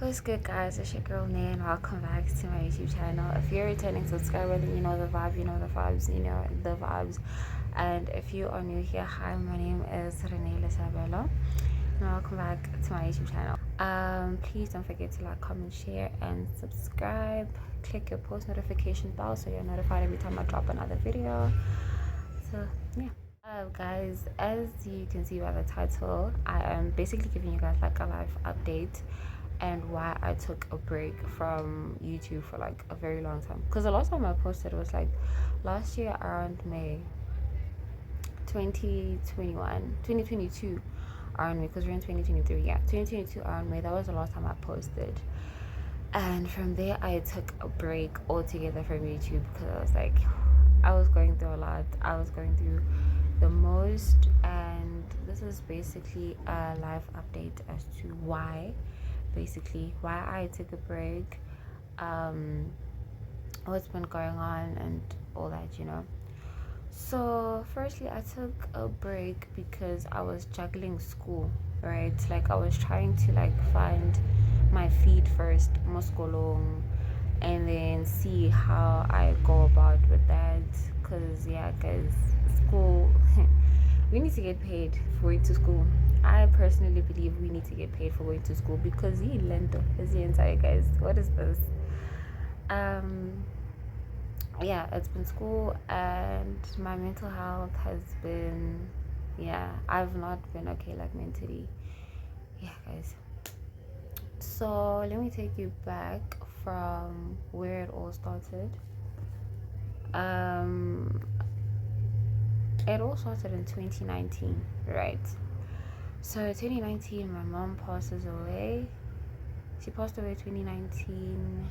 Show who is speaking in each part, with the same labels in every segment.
Speaker 1: What's good, guys? It's your girl Nan. Welcome back to my YouTube channel. If you're a returning subscriber, then you know the vibe, you know the vibes, you know the vibes. And if you are new here, hi, my name is Renee Lisabella. And welcome back to my YouTube channel. Please don't forget to like, comment, share, and subscribe. Click your post notification bell so you're notified every time I drop another video. So yeah. Guys, as you can see by the title, I am basically giving you guys like a life update and why I took a break from YouTube for like a very long time. Because the last time I posted was like last year around May 2022 around May, because we're in 2023. Yeah, 2022 around May. That was the last time I posted. And from there I took a break altogether from YouTube because I was like, I was going through a lot. I was going through the most, and this is basically a live update as to why I took a break, what's been going on and all that, So firstly, I took a break because I was juggling school, right? Like I was trying to like find my feet first, muskolong, and then see how I go about with that. Cause yeah, guys, school, we need to get paid for going to school. I personally believe we need to get paid for going to school because he lento is the entire, guys. What is this? Yeah, it's been school and my mental health has been, yeah, I've not been okay like mentally. Yeah, guys. So let me take you back from where it all started. It all started in 2019, right? So 2019, my mom passes away. She passed away 2019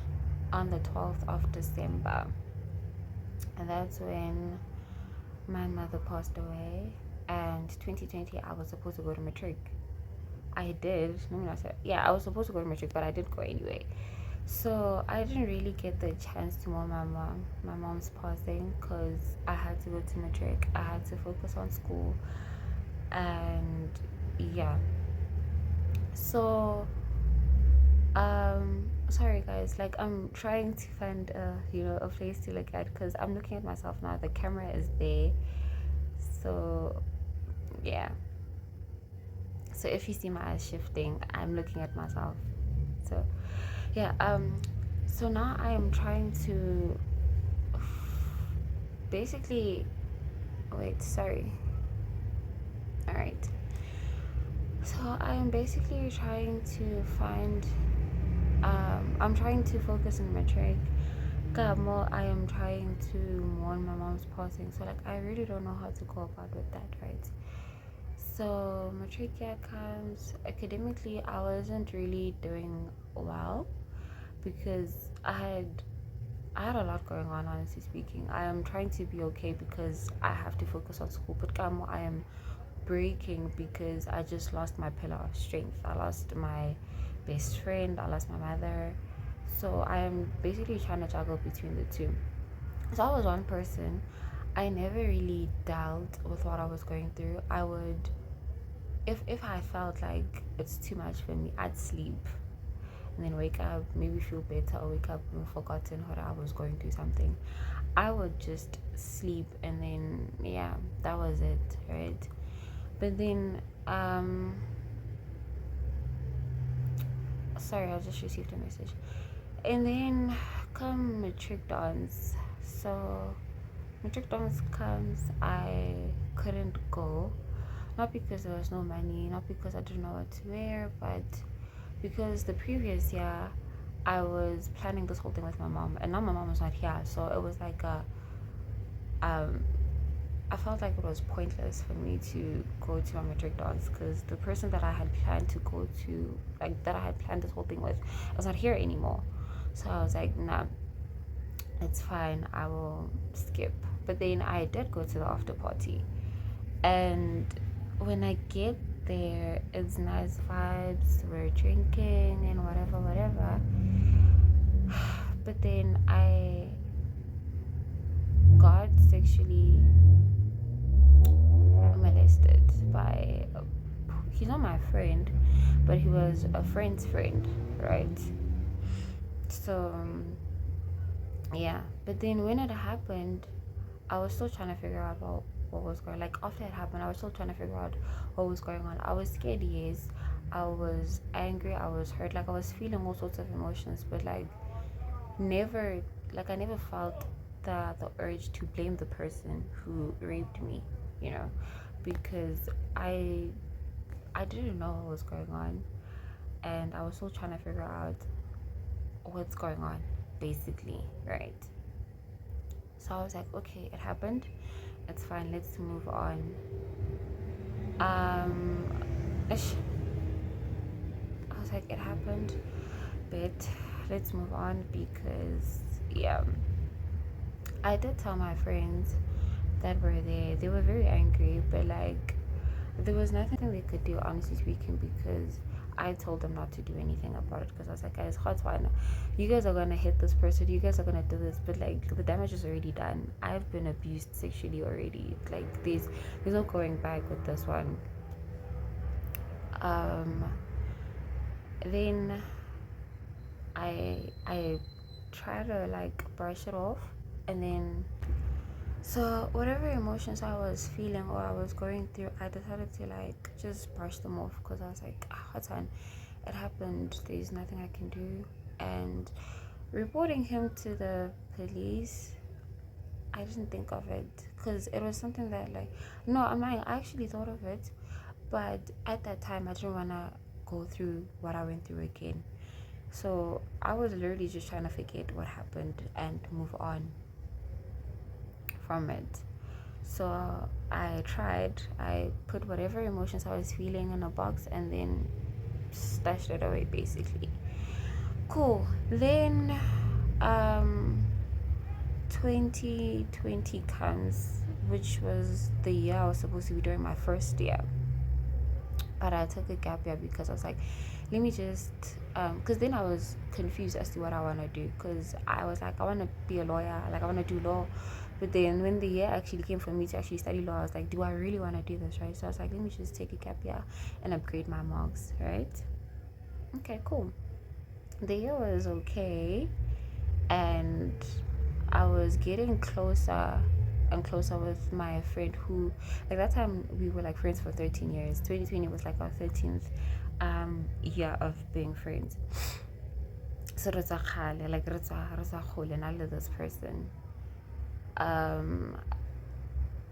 Speaker 1: on the 12th of December. And that's when my mother passed away. And 2020, I was supposed to go to matric. I did. Yeah, I was supposed to go to matric, but I did go anyway. So I didn't really get the chance to mourn my mom's passing because I had to go to matric. I had to focus on school, and yeah. So sorry guys, like I'm trying to find a place to look at because I'm looking at myself now. The camera is there, so yeah. So if you see my eyes shifting, I'm looking at myself. So yeah, so now I am trying to basically sorry. All right. So I am basically trying to find I'm trying to focus on matric. I am trying to mourn my mom's passing. So like I really don't know how to go about with that, right? So matric year comes. Academically I wasn't really doing well because I had a lot going on, honestly speaking. I am trying to be okay because I have to focus on school, but I am breaking because I just lost my pillar of strength. I lost my best friend, I lost my mother. So I am basically trying to juggle between the two. So I was one person. I never really dealt with what I was going through. I would, if I felt like it's too much for me, I'd sleep and then wake up, maybe feel better, or wake up and forgotten what I was going through something. I would just sleep and then yeah, that was it, right? But then sorry, I just received a message. And then come matric dance. So matric dance comes, I couldn't go, not because there was no money, not because I didn't know what to wear, but because the previous year I was planning this whole thing with my mom, and now my mom was not here, so it was like I felt like it was pointless for me to go to a matric dance because the person that I had planned to go to, like that I had planned this whole thing with, was not here anymore. So I was like, nah, it's fine, I will skip. But then I did go to the after party, and when I get there, it's nice vibes, we're drinking and whatever. But then I got sexually molested by he's not my friend, but he was a friend's friend, right? So yeah, but then when it happened, I was still trying to figure out what was going on. Like after it happened, I was still trying to figure out what was going on. I was scared, yes. I was angry, I was hurt, like I was feeling all sorts of emotions, but like never, like I never felt the urge to blame the person who raped me, you know, because I didn't know what was going on, and I was still trying to figure out what's going on, basically, right? So I was like, okay, it happened, it's fine, let's move on. Ish. I was like, it happened, but let's move on because yeah, I did tell my friends that were there. They were very angry, but like there was nothing they could do, honestly speaking, because I told them not to do anything about it. Because I was like, guys, hot one, you guys are gonna hit this person, you guys are gonna do this, but like the damage is already done. I've been abused sexually already. Like there's no going back with this one. Then I try to like brush it off, and then so whatever emotions I was feeling or I was going through, I decided to like just brush them off because I was like, what's on? It happened. There's nothing I can do. And reporting him to the police, I didn't think of it because it was something that like, no, I'm lying. I actually thought of it, but at that time I didn't wanna go through what I went through again. So I was literally just trying to forget what happened and move on from it. So I tried. I put whatever emotions I was feeling in a box and then stashed it away, basically. Cool. Then 2020 comes, which was the year I was supposed to be doing my first year. But I took a gap year because I was like, let me just because then I was confused as to what I want to do, because I was like, I want to be a lawyer, like I want to do law. But then when the year actually came for me to actually study law, I was like, do I really want to do this, right? So I was like, let me just take a gap year and upgrade my marks, right? Okay, cool. The year was okay, and I was getting closer and closer with my friend who, like that time we were like friends for 13 years. 2020 was like our 13th year of being friends. So like and I love this person.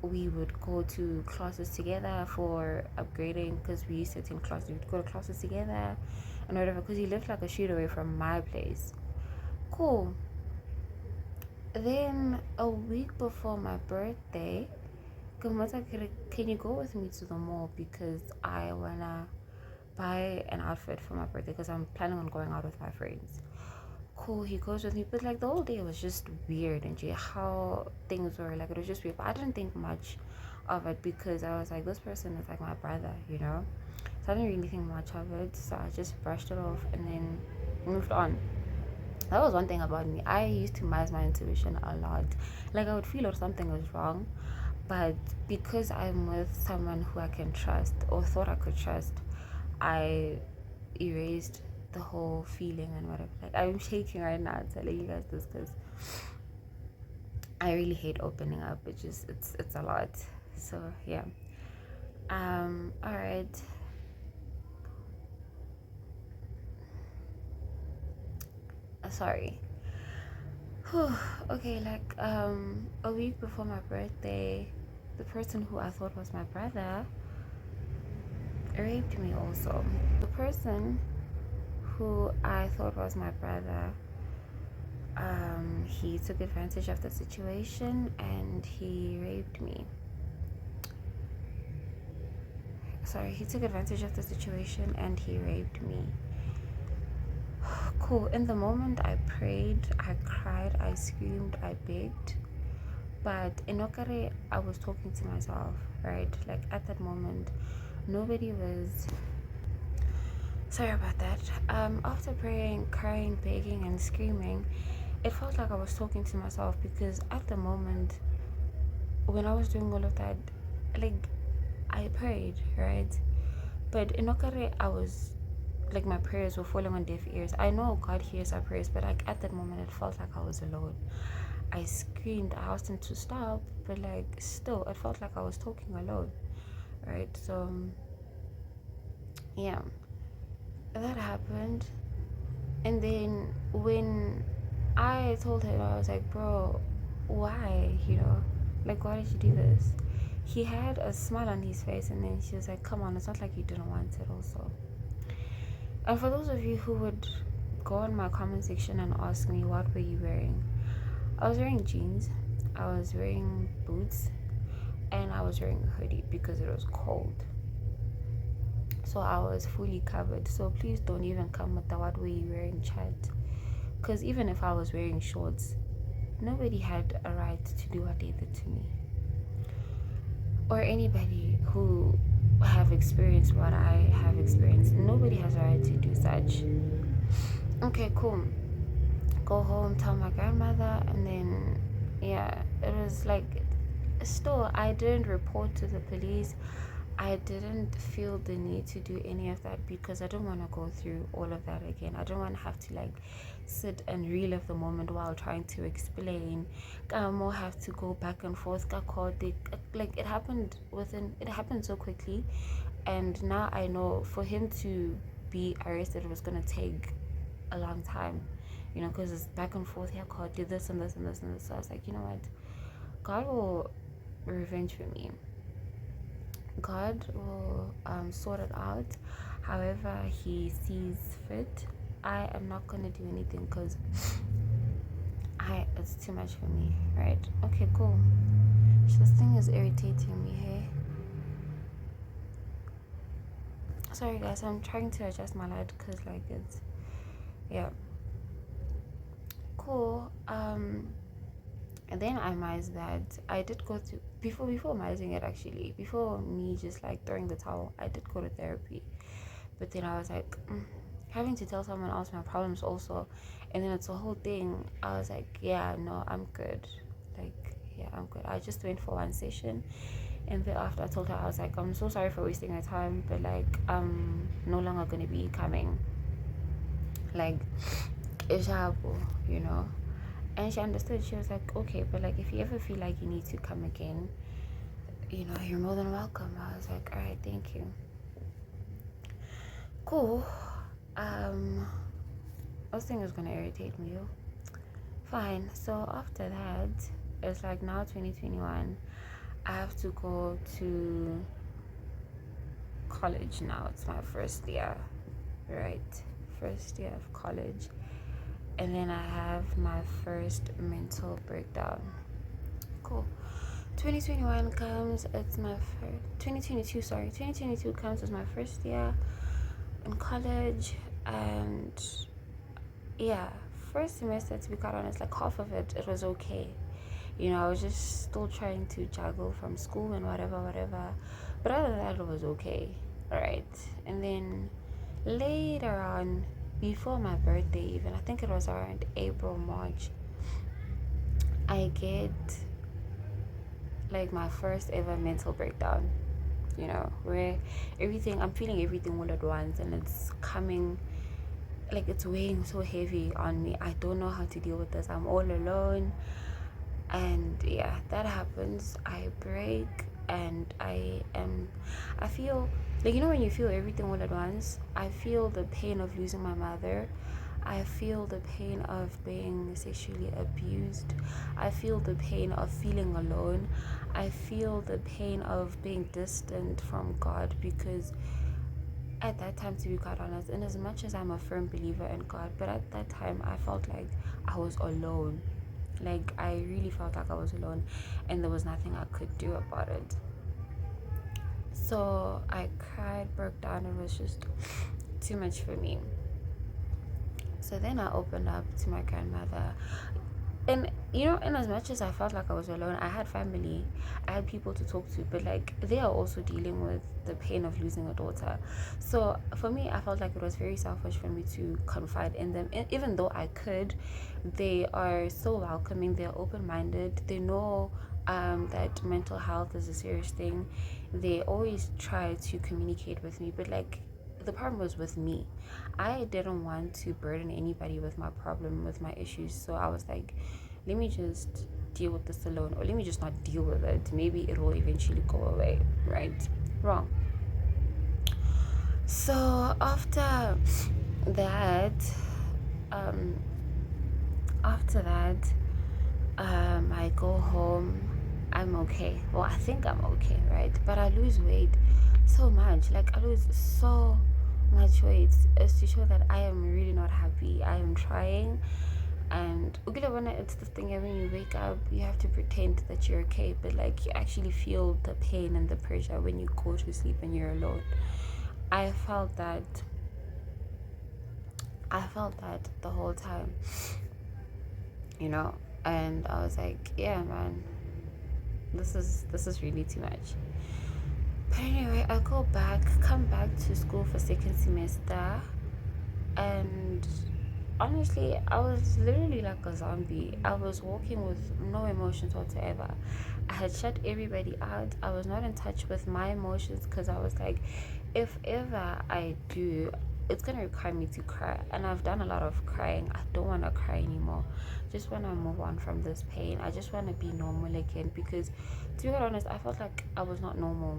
Speaker 1: We would go to classes together for upgrading because we used to attend classes. We'd go to classes together and whatever, because he lived like a street away from my place. Cool. Then a week before my birthday, can you go with me to the mall because I wanna buy an outfit for my birthday because I'm planning on going out with my friends. Cool, he goes with me, but like the whole day was just weird and how things were, like it was just weird, but I didn't think much of it because I was like, this person is like my brother, you know, so I didn't really think much of it, so I just brushed it off and then moved on. That was one thing about me. I used to mask my intuition a lot. Like I would feel if something was wrong, but because I'm with someone who I can trust or thought I could trust, I erased the whole feeling and whatever. Like I'm shaking right now telling you guys this because I really hate opening up. It's a lot. So yeah. All right. Sorry. Whew. Okay, like a week before my birthday, the person who I thought was my brother raped me also. The person who I thought was my brother, he took advantage of the situation and he raped me. Sorry, he took advantage of the situation and he raped me. Cool. In the moment, I prayed, I cried, I screamed, I begged. But in Okare, I was talking to myself, right? Like at that moment, nobody was. Sorry about that. After praying, crying, begging, and screaming, it felt like I was talking to myself because at the moment, when I was doing all of that, like I prayed, right? But in Okare, I was like, my prayers were falling on deaf ears. I know God hears our prayers, but like at that moment, it felt like I was alone. I screamed, I asked him to stop, but like still, it felt like I was talking alone, right? So yeah, that happened. And then when I told him, I was like, bro, why? Like, why did you do this? He had a smile on his face, and then she was like, come on, it's not like you didn't want it, also. And for those of you who would go on my comment section and ask me, what were you wearing? I was wearing jeans, I was wearing boots, and I was wearing a hoodie because it was cold. So I was fully covered. So please don't even come with the what were you wearing chat. Because even if I was wearing shorts, nobody had a right to do what they did to me. Or anybody who have experienced what I have experienced. Nobody has a right to do such. Okay, cool. Go home, tell my grandmother, and then yeah, it was like, still I didn't report to the police. I didn't feel the need to do any of that because I don't want to go through all of that again. I don't want to have to like sit and relive the moment while trying to explain. More have to go back and forth. Like it happened so quickly, and now I know for him to be arrested was gonna take a long time, because it's back and forth. Yeah, God did this and this and this and this. So I was like, you know what, God will revenge for me. God will sort it out however he sees fit. I am not gonna do anything because it's too much for me, right? Okay, cool. This thing is irritating me, hey. Sorry guys, I'm trying to adjust my light because like it's, yeah, cool. And then I mized that. I did go to before mizing it, actually, before me just like throwing the towel, I did go to therapy. But then I was like, having to tell someone else my problems also, and then it's a whole thing. I was like, yeah, no, I'm good. Like, yeah, I'm good. I just went for one session, and then after I told her, I was like, I'm so sorry for wasting your time, but like, I'm no longer gonna be coming. Like, you know. And she understood. She was like, okay, but like if you ever feel like you need to come again, you're more than welcome. I was like, all right, thank you. Cool. This thing is gonna irritate me. Fine. So after that, it's like now 2021. I have to go to college now. It's my first year, right? First year of college. And then I have my first mental breakdown. Cool. 2021 comes, it's my first, 2022 comes as my first year in college. And yeah, first semester, to be quite honest, like half of it was okay. I was just still trying to juggle from school and whatever. But other than that, it was okay. Alright. And then later on, before my birthday even, I think it was around April, March, I get like my first ever mental breakdown, where I'm feeling everything all at once, and it's coming, like it's weighing so heavy on me. I don't know how to deal with this. I'm all alone. And yeah, that happens. I break, and I feel like, when you feel everything all at once, I feel the pain of losing my mother. I feel the pain of being sexually abused. I feel the pain of feeling alone. I feel the pain of being distant from God, because at that time, to be quite honest, and as much as I'm a firm believer in God, but at that time I felt like I was alone. Like, I really felt like I was alone, and there was nothing I could do about it. So I cried, broke down. It was just too much for me. So then I opened up to my grandmother. And, in as much as I felt like I was alone, I had family, I had people to talk to, but like, they are also dealing with the pain of losing a daughter. So for me, I felt like it was very selfish for me to confide in them. Even though I could, they are so welcoming, they're open-minded, they know that mental health is a serious thing, they always try to communicate with me. But like, the problem was with me. I didn't want to burden anybody with my problem, with my issues. So I was like, let me just deal with this alone, or let me just not deal with it. Maybe it will eventually go away, right? Wrong. So that, um, after that, I go home. I'm okay. Well, I think I'm okay, right? But I lose weight so much. Like, I lose so much weight. It's to show that I am really not happy. I am trying. And it's the thing, when you wake up, you have to pretend that you're okay, but like, you actually feel the pain and the pressure when you go to sleep and you're alone. I felt that the whole time, and I was like, yeah, man, this is really too much. But anyway, I come back to school for second semester, and honestly, I was literally like a zombie. I was walking with no emotions whatsoever. I had shut everybody out. I was not in touch with my emotions, because I was like, if ever I do, it's going to require me to cry. And I've done a lot of crying. I don't want to cry anymore. Just want to move on from this pain. I just want to be normal again, because to be honest, I felt like I was not normal,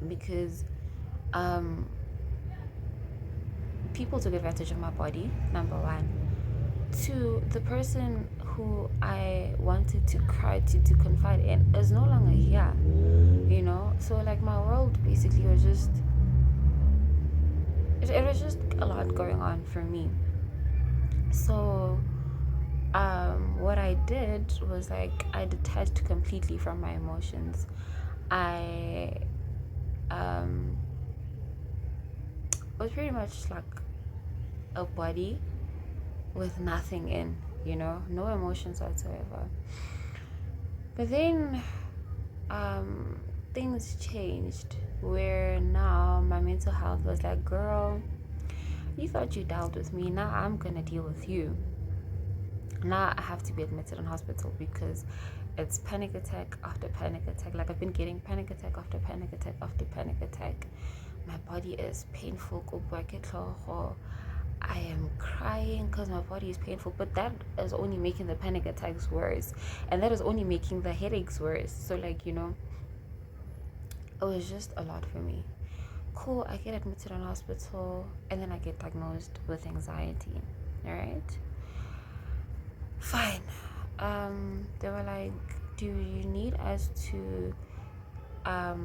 Speaker 1: because people took advantage of my body, number one. Two, the person who I wanted to cry to confide in is no longer here, So like, my world basically was just, it was just a lot going on for me. So what I did was, like, I detached completely from my emotions. I was pretty much like a body with nothing in, no emotions whatsoever. But then things changed, where now my mental health was like, girl, you thought you dealt with me, now I'm gonna deal with you. Now I have to be admitted in hospital, because it's panic attack after panic attack. Like, I've been getting panic attack after panic attack after panic attack. My body is painful. I am crying because my body is painful, but that is only making the panic attacks worse, and that is only making the headaches worse. So like, it was just a lot for me. Cool, I get admitted in hospital, and then I get diagnosed with anxiety. All right, fine. They were like, do you need us to a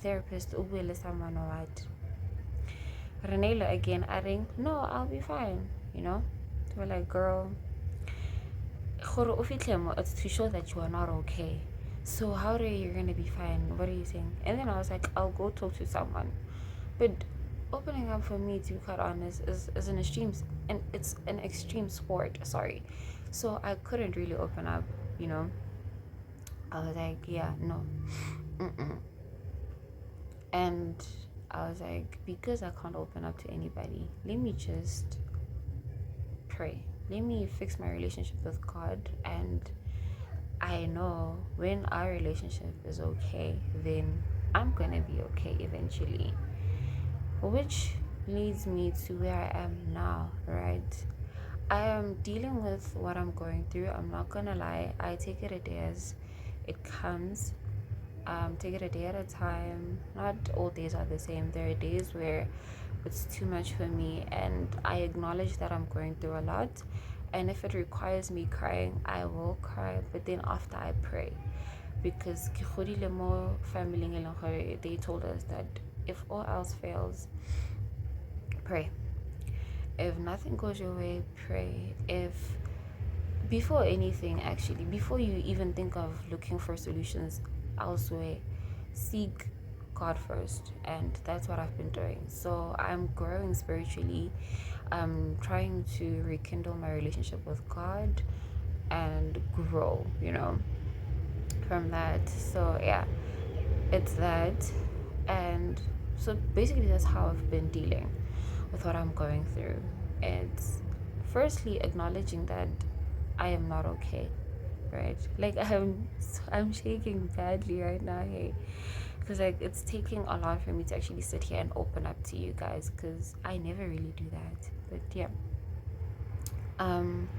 Speaker 1: therapist or someone, or what? Renelo again, adding, no, I'll be fine, They were like, girl, it's to show that you are not okay. So how are you going to be fine? What are you saying? And then I was like, I'll go talk to someone. But opening up, for me, to be quite honest, is an extreme, and it's an extreme sport, sorry. So I couldn't really open up, I was like, yeah, no. And I was like, because I can't open up to anybody, let me just pray. Let me fix my relationship with God. And I know when our relationship is okay, then I'm going to be okay eventually. Which leads me to where I am now, right? I am dealing with what I'm going through. I'm not going to lie. I take it a day as it comes. Take it a day at a time. Not all days are the same. There are days where it's too much for me, and I acknowledge that I'm going through a lot, and if it requires me crying, I will cry. But then after, I pray, because family, they told us that if all else fails, pray. If nothing goes your way, pray. If before anything, actually, before you even think of looking for solutions elsewhere, seek God first. And that's what I've been doing. So I'm growing spiritually. I'm trying to rekindle my relationship with God and grow, from that. So yeah, it's that. And so basically, that's how I've been dealing with what I'm going through. It's firstly acknowledging that I am not okay, right? Like I'm shaking badly right now, hey, because like it's taking a lot for me to actually sit here and open up to you guys, because I never really do that. But yeah, um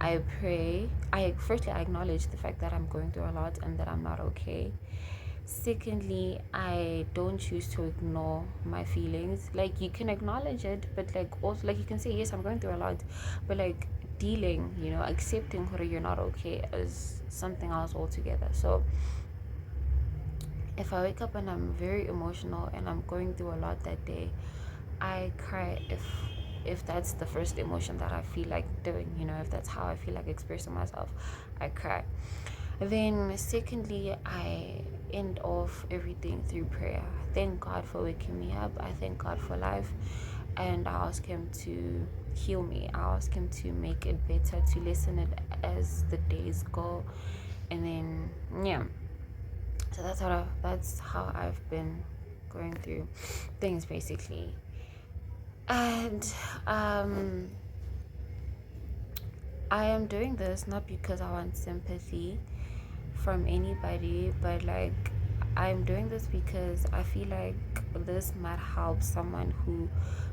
Speaker 1: I pray. I firstly I acknowledge the fact that I'm going through a lot and that I'm not okay. Secondly, I don't choose to ignore my feelings. Like, you can acknowledge it, but like also like you can say yes, I'm going through a lot, but like dealing, accepting whether you're not okay is something else altogether. So if I wake up and I'm very emotional and I'm going through a lot that day, I cry if that's the first emotion that I feel like doing, if that's how I feel like expressing myself, I cry. Then secondly, I end off everything through prayer. Thank God for waking me up. I thank God for life, and I ask him to heal me. I ask him to make it better, to lessen it as the days go. And then yeah, so that's how I've been going through things basically. And I am doing this not because I want sympathy from anybody, but like I'm doing this because I feel like this might help someone who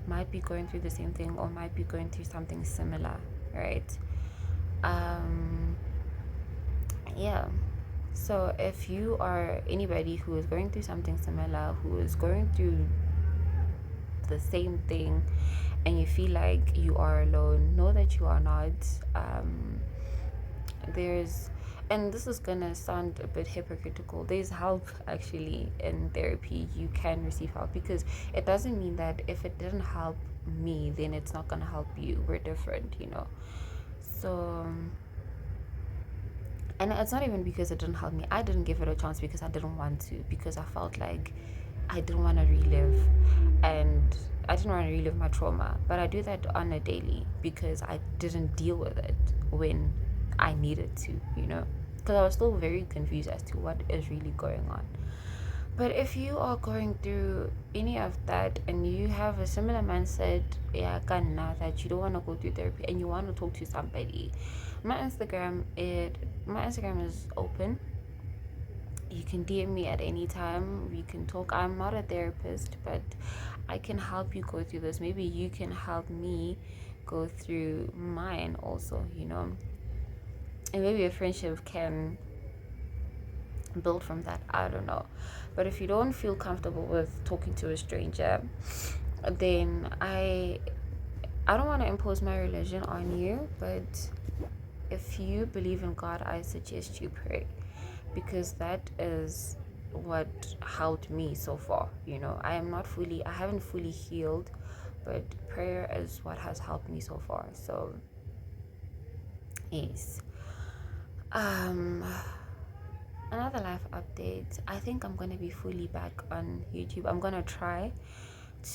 Speaker 1: might be going through the same thing or might be going through something similar, right? Um yeah. So if you are anybody who is going through something similar, who is going through the same thing, and you feel like you are alone, know that you are not. There's, and this is gonna sound a bit hypocritical, there's help actually in therapy. You can receive help, because it doesn't mean that if it didn't help me, then it's not gonna help you. We're different. So, and it's not even because it didn't help me. I didn't give it a chance because I didn't want to, because I felt like I didn't want to relive, and I didn't want to relive my trauma. But I do that on a daily because I didn't deal with it when I needed to, because I was still very confused as to what is really going on. But if you are going through any of that and you have a similar mindset, yeah, now that you don't want to go through therapy and you want to talk to somebody, my Instagram is open. You can DM me at any time. We can talk. I'm not a therapist, but I can help you go through this. Maybe you can help me go through mine also. And maybe a friendship can build from that. I don't know. But if you don't feel comfortable with talking to a stranger, then I don't want to impose my religion on you, but if you believe in God, I suggest you pray, because that is what helped me so far. I haven't fully healed, but prayer is what has helped me so far. So yes. um Another life update. I think I'm going to be fully back on YouTube. I'm going to try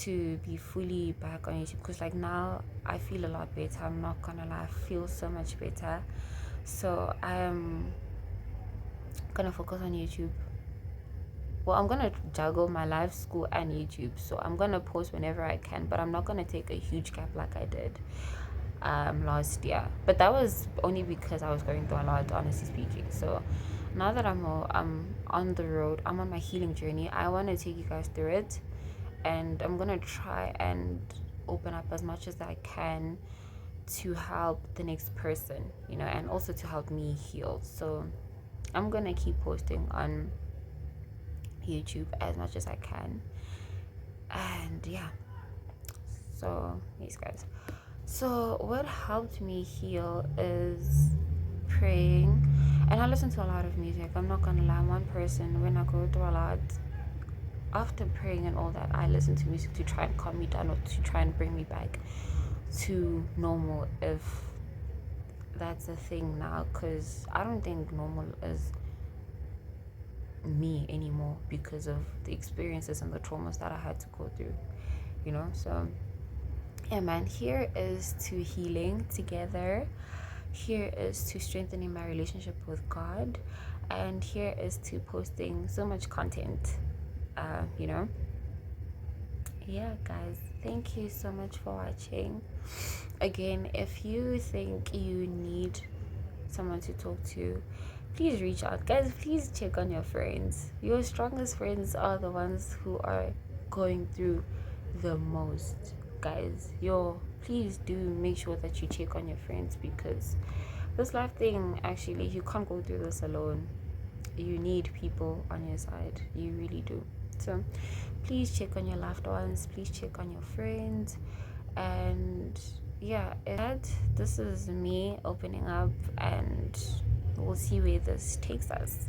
Speaker 1: to be fully back on YouTube, because like now I feel a lot better. I'm not going to lie. I feel so much better. So I'm going to focus on YouTube. Well, I'm going to juggle my life, school, and YouTube. So I'm going to post whenever I can, but I'm not going to take a huge gap like I did last year. But that was only because I was going through a lot, honestly speaking. So now that I'm on the road, I'm on my healing journey, I want to take you guys through it, and I'm gonna try and open up as much as I can to help the next person, and also to help me heal. So I'm gonna keep posting on YouTube as much as I can, and yeah. So yes, guys. So what helped me heal is praying, and I listen to a lot of music. I'm not gonna lie, I'm one person, when I go through a lot, after praying and all that, I listen to music to try and calm me down, or to try and bring me back to normal, if that's a thing now, because I don't think normal is me anymore because of the experiences and the traumas that I had to go through. So yeah, man, here is to healing together. Here is to strengthening my relationship with God, and here is to posting so much content. Yeah, guys, thank you so much for watching. Again, if you think you need someone to talk to, please reach out. Guys, please check on your friends. Your strongest friends are the ones who are going through the most. Guys, please do make sure that you check on your friends, because this life thing, actually, you can't go through this alone. You need people on your side. You really do. So please check on your loved ones, please check on your friends. And yeah, this is me opening up, and we'll see where this takes us.